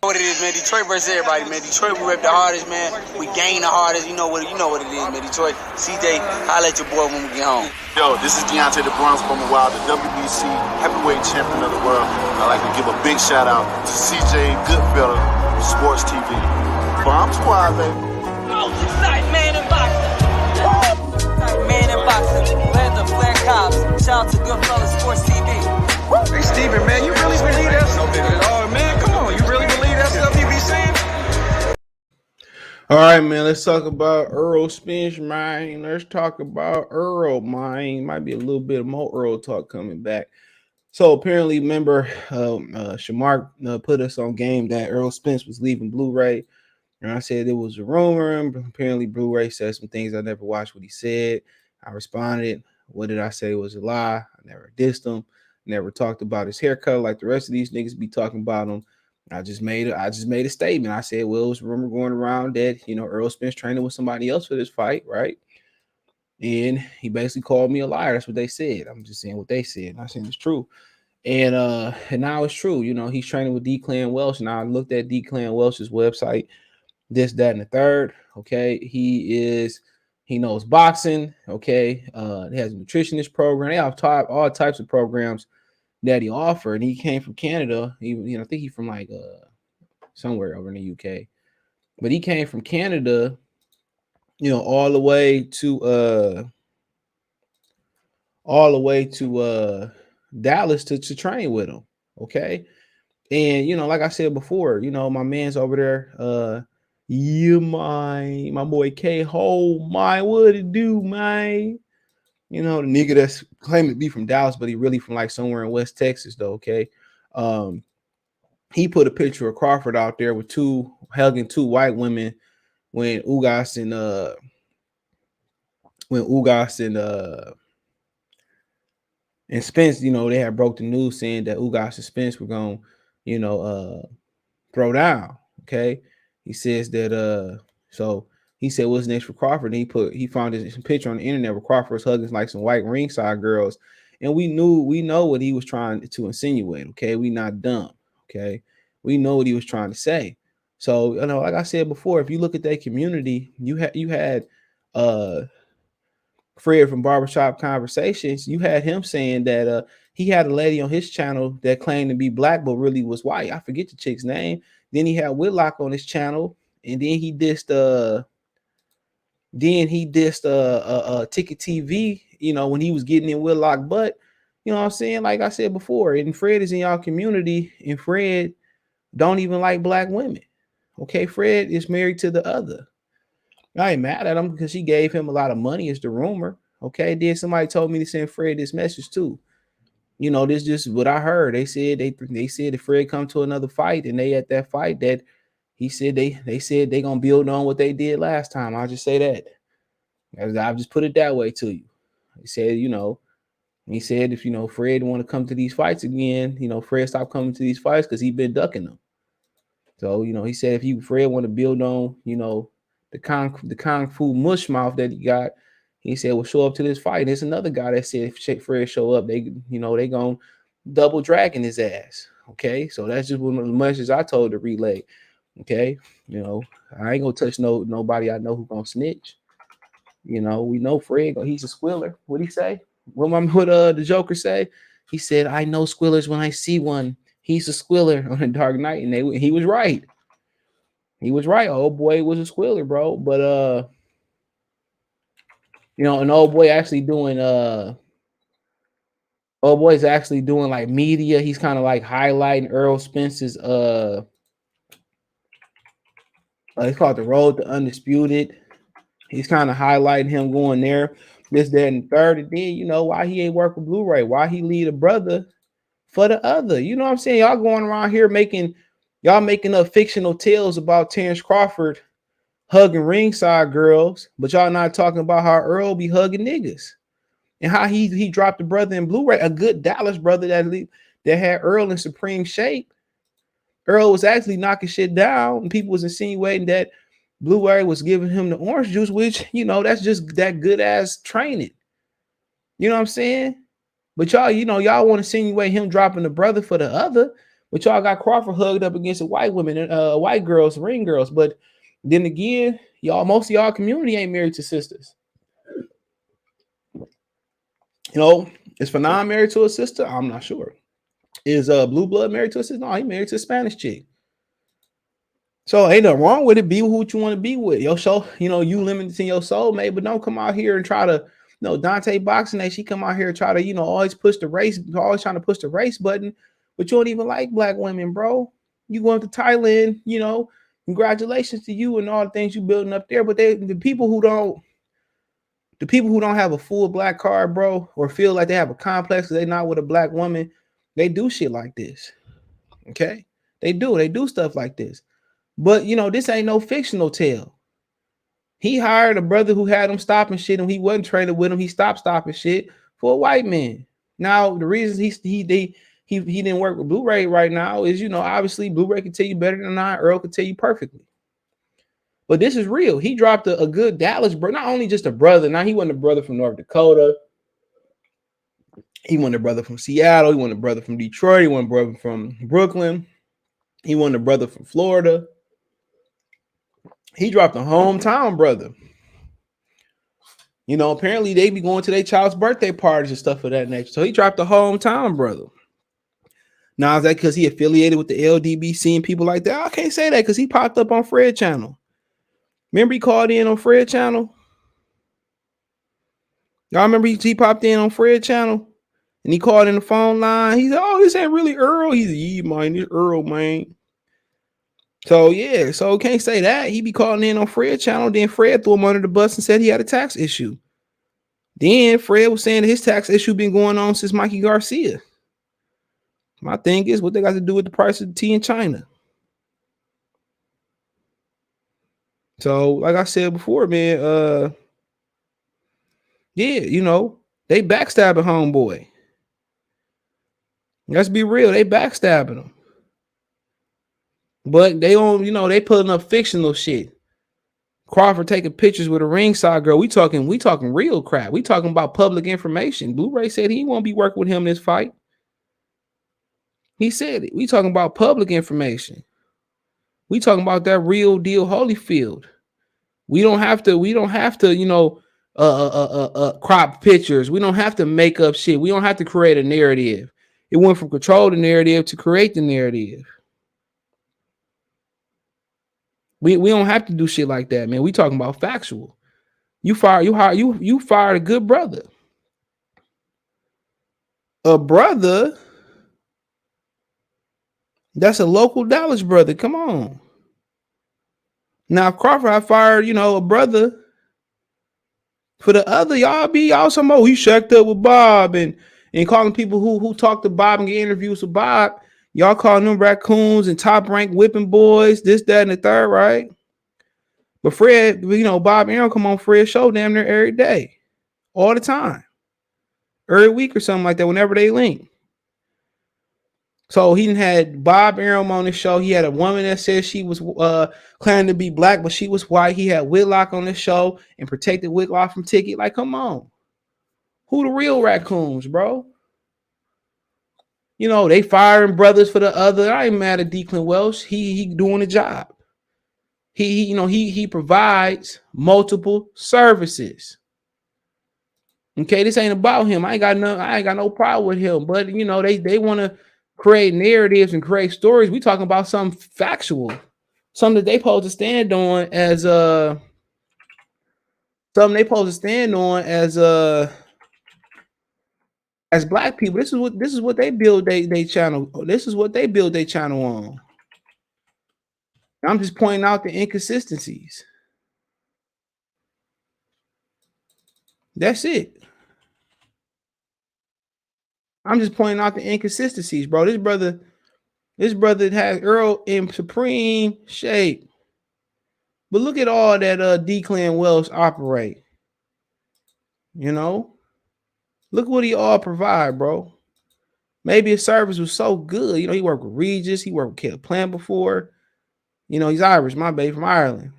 What it is, man. Detroit versus everybody, man. Detroit, we rep the hardest, man. We gain the hardest. You know what it is, man. Detroit, CJ, holla at your boy when we get home. Yo, this is Deontay the Bronx from the Wild, the WBC heavyweight champion of the world. I'd like to give a big shout out to CJ Goodfellow from Sports TV. Bomb Squad, baby. Most exciting man in boxing. Man in boxing. Land of Flair Cobbs. Shout out to Goodfellow Sports TV. Hey, Steven, man, you really believe that stuff? Oh, man, come on. You really believe that stuff you be saying? All right, man, let's talk about Errol Spence, man. Let's talk about Errol, man. Might be a little bit more Errol talk coming back. So apparently, remember, Shamar put us on game that Errol Spence was leaving Blu-ray. And I said it was a rumor. And apparently, Blu-ray said some things I never watched what he said. I responded. What did I say was a lie? I never dissed him. Never talked about his haircut like the rest of these niggas be talking about him. I just made a statement. I said, well, it was a rumor going around that, Errol Spence training with somebody else for this fight, right? And he basically called me a liar. That's what they said. I'm just saying what they said. Not saying it's true. And now it's true. He's training with Declan Welsh. Now I looked at Declan Welsh's website, this, that, and the third. Okay. He knows boxing. Okay. He has a nutritionist program. They have all types of programs that he offered. And he came from Canada. I think he's from like somewhere over in the UK. But he came from Canada, all the way to Dallas to train with him. Okay. And like I said before, my man's over there. My boy K Ho, what it do, man? The nigga that's claiming to be from Dallas, but he really from like somewhere in West Texas, though. Okay. He put a picture of Crawford out there with hugging two white women when Ugas and Spence, they had broke the news saying that Ugas and Spence were going to, throw down. Okay. He says that, so he said, what's next for Crawford? And he found his picture on the internet where Crawford was hugging like some white ringside girls. And we know what he was trying to insinuate. Okay. We not dumb. Okay. We know what he was trying to say. So, like I said before, if you look at that community, you had Fred from Barbershop Conversations. You had him saying that he had a lady on his channel that claimed to be black, but really was white. I forget the chick's name. Then he had Whitlock on his channel, and then he dissed Ticket TV, when he was getting in Whitlock butt. You know what I'm saying? Like I said before, and Fred is in y'all community, and Fred don't even like black women. Okay, Fred is married to the other. I ain't mad at him because she gave him a lot of money, is the rumor. Okay, then somebody told me to send Fred this message too. This is just what I heard. They said if Fred come to another fight and they at that fight, that he said they said they gonna build on what they did last time. I'll just say that. I'll just put it that way to you. He said, he said if Fred want to come to these fights again, Fred stopped coming to these fights because he been ducking them. So he said if Fred want to build on the kung fu mush mouth that he got, he said, well, show up to this fight. There's another guy that said if Fred show up, they gonna double dragging his ass. Okay, so that's just one of the messages I told to relay. Okay, I ain't gonna touch nobody I know who gonna snitch. We know Fred, he's a squiller. What'd he say? What the Joker say? He said, I know squillers when I see one. He's a squiller on the Dark Knight, and he was right. He was right. Old boy was a squiller, bro. But an old boy actually doing old boy's actually doing like media. He's kind of like highlighting Errol Spence's it's called The Road to Undisputed. He's kind of highlighting him going there, this, that, and third. And then why he ain't work with Blu-ray, why he lead a brother for the other. You know what I'm saying? Y'all going around here making up fictional tales about Terrence Crawford hugging ringside girls, but y'all not talking about how Earl be hugging niggas and how he dropped the brother in Blu-ray, a good Dallas brother that had Earl in supreme shape. Earl was actually knocking shit down, and people was insinuating that Blu-ray was giving him the orange juice, which that's just that good ass training. You know what I'm saying? But y'all want to insinuate him dropping the brother for the other. But y'all got Crawford hugged up against the white women and white girls, ring girls. But then again, y'all, most of y'all community ain't married to sisters. You know, is Fanon married to a sister? I'm not sure. Is Blue Blood married to a sister? No, he married to a Spanish chick. So ain't nothing wrong with it. Be who you want to be with. Your show, you know, you limited in your soulmate, but don't come out here and try to, you know, Dante Boxing Day, she come out here and try to, you know, always push the race, always trying to push the race button, but you don't even like black women, bro. You going to Thailand, you know, congratulations to you and all the things you building up there. But the people who don't have a full black card, bro, or feel like they have a complex because they're not with a black woman, they do shit like this. Okay? They do stuff like this. But you know, this ain't no fictional tale. He hired a brother who had him stopping shit, and he wasn't training with him. He stopped stopping shit for a white man. Now, the reason he didn't work with Blu-ray right now is, you know, obviously Blu-ray can tell you better than I. Earl can tell you perfectly. But this is real. He dropped a good Dallas brother, not only just a brother. Now he wasn't a brother from North Dakota. He wasn't a brother from Seattle. He wasn't a brother from Detroit. He wasn't a brother from Brooklyn. He wasn't a brother from Florida. He dropped a hometown brother. You know, apparently they be going to their child's birthday parties and stuff of that nature. So he dropped a hometown brother. Now, is that because he affiliated with the LDBC and people like that? I can't say that because he popped up on Fred channel. Remember he called in on Fred channel? Y'all remember he popped in on Fred channel? And he called in the phone line. He said, oh, this ain't really Earl. He's yeah, man, this Earl, man. So yeah, so can't say that. He be calling in on Fred channel. Then Fred threw him under the bus and said he had a tax issue. Then Fred was saying that his tax issue been going on since Mikey Garcia. My thing is, what they got to do with the price of the tea in China? So, like I said before, man, yeah, you know, they backstabbing homeboy. Let's be real, they backstabbing him. But they don't, you know, they putting up fictional shit. Crawford taking pictures with a ringside girl. We talking real crap. We talking about public information. Blu-ray said he won't be working with him in this fight. He said it. We talking about public information. We talking about that real deal Holyfield. We don't have to, you know, crop pictures. We don't have to make up shit. We don't have to create a narrative. It went from control the narrative to create the narrative. We don't have to do shit like that, man. We talking about factual. You fired a good brother. A brother that's a local Dallas brother. Come on. Now, if Crawford I fired, you know, a brother for the other, y'all some more. He shacked up with Bob and calling people who talk to Bob and get interviews with Bob. Y'all calling them raccoons and top rank whipping boys, this, that, and the third, right? But Fred, you know, Bob and Errol come on Fred's show damn near every day, all the time, every week or something like that, whenever they link. So he had Bob Arum on the show. He had a woman that said she was claiming to be black, but she was white. He had Whitlock on the show and protected Whitlock from Ticket. Like, come on. Who the real raccoons, bro? You know, they firing brothers for the other. I ain't mad at Declan Welsh. He doing a job. He provides multiple services. Okay, this ain't about him. I ain't got no problem with him. But you know, they want to create narratives and create stories. We talking about something factual, something that they supposed to stand on as as black people. This is what they build they channel. This is what they build their channel on. I'm just pointing out the inconsistencies. That's it. I'm just pointing out the inconsistencies, bro. This brother has Earl in supreme shape. But look at all that Declan Wells operate. You know? Look what he all provide, bro. Maybe his service was so good. You know, he worked with Regis. He worked with Caleb Plant before. You know, he's Irish. My baby from Ireland.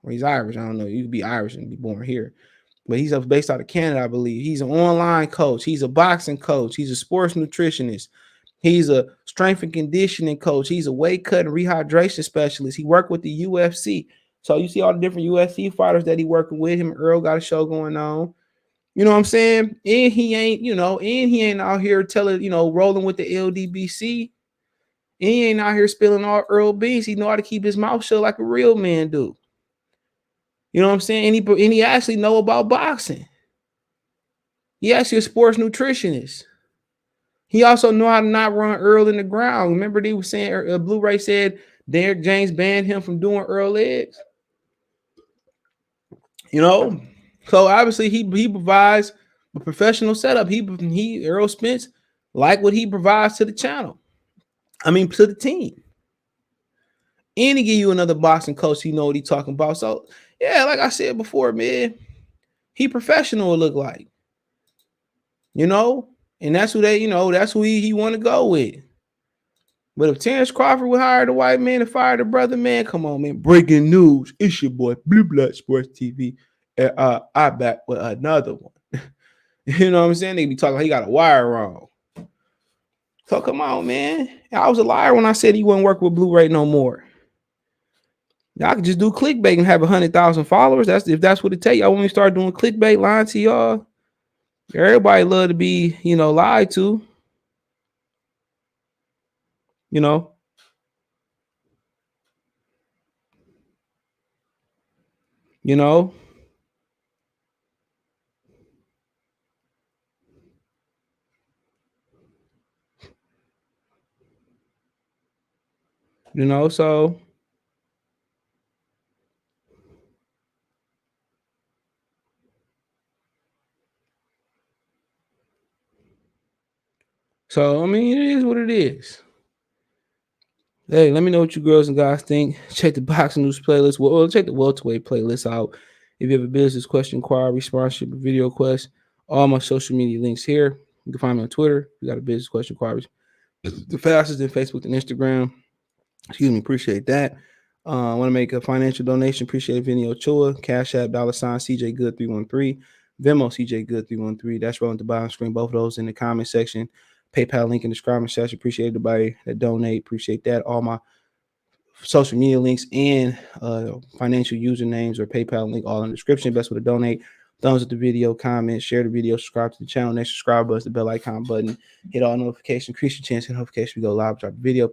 Or he's Irish. I don't know. You could be Irish and be born here. But he's based out of Canada, I believe. He's an online coach. He's a boxing coach. He's a sports nutritionist. He's a strength and conditioning coach. He's a weight cut and rehydration specialist. He worked with the UFC. So you see all the different UFC fighters that he working with. Him and Earl got a show going on. You know what I'm saying? And he ain't out here telling, rolling with the LDBC. And he ain't out here spilling all Earl beans. He know how to keep his mouth shut like a real man do. You know what I'm saying? And he actually know about boxing. He actually a sports nutritionist. He also know how to not run Earl in the ground. Remember they were saying, Blu-ray said Derrick James banned him from doing Earl legs. So obviously he provides a professional setup. He Errol Spence like what he provides to the channel. I mean to the team. And he give you another boxing coach. He know what he talking about. So yeah, like I said before, man, he professional look like. And that's who that's who he want to go with. But if Terrence Crawford would hire the white man and fire the brother, man, come on, man. Breaking news. It's your boy, Blue Blood Sports TV. I back with another one. You know what I'm saying? They be talking like he got a wire wrong. So come on, man. I was a liar when I said he wouldn't work with Blu-ray no more. Y'all could just do clickbait and have 100,000 followers. If that's what it take. Y'all want me to start doing clickbait, lying to y'all. Everybody love to be, lied to. So I mean, it is what it is. Hey, let me know what you girls and guys think. Check the boxing news playlist. Well, check the welterweight playlist out. If you have a business question, inquiry, sponsorship, video request, all my social media links here. You can find me on Twitter. You got a business question, inquiries. The fastest in Facebook and Instagram. Excuse me, appreciate that. I want to make a financial donation. Appreciate Vinny Ochoa. Cash App, $ CJ Good 313. Venmo CJ Good 313. That's rolling at the bottom screen. Both of those in the comment section. PayPal link in the description section. Appreciate everybody that donate. Appreciate that. All my social media links and financial usernames or PayPal link all in the description. Best way to donate. Thumbs up the video, comment, share the video, subscribe to the channel. Next subscribe button, the bell icon button. Hit all notifications. Increase your chance of notification. We go live, drop the video.